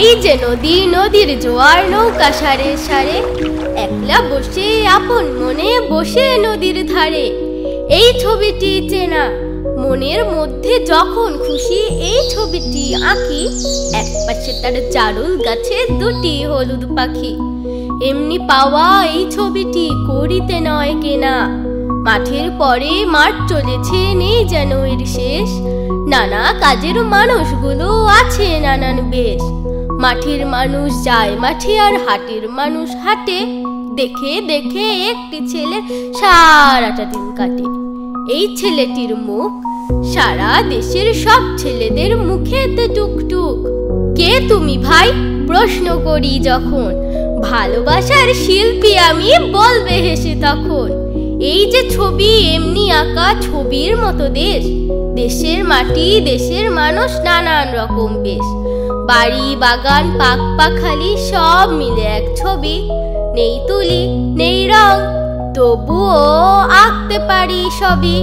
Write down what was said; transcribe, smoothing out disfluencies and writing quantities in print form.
এই যে নদী, নদীর জোয়ার নৌকা সারে সারে, একলা বসে আপন মনে বসে নদীর ধারে। এই ছবিটি চেনা, মনের মধ্যে যখন খুশি এই ছবিটি আঁকি। এক পাশে তার চারুল গাছে দুটি হলুদ পাখি। এমনি পাওয়া এই ছবিটি করিতে নয় কেনা। মাঠের পরে মাঠ চলেছে, নেই যেন এর শেষ। নানা কাজের মানুষগুলো আছে নানান বেশ। মাঠের মানুষ যায় মাঠে আর হাটের মানুষ হাটে। দেখে দেখে একটি ছেলে সারাটা দিন কাটে। এই ছেলেটির মুখ সারা দেশের সব ছেলেদের মুখেতে টুকটুক। কে তুমি ভাই প্রশ্ন করি যখন, ভালোবাসার শিল্পী আমি বলবে হেসে তখন। এই যে ছবি এমনি আঁকা, ছবির মতো দেশ। দেশের মাটি দেশের মানুষ নানান রকম বেশ। বাড়ি বাগান পাক পাখালি সব মিলে এক ছবি। নেই তুলি নেই রং, তবুও আঁকতে পারি সবই।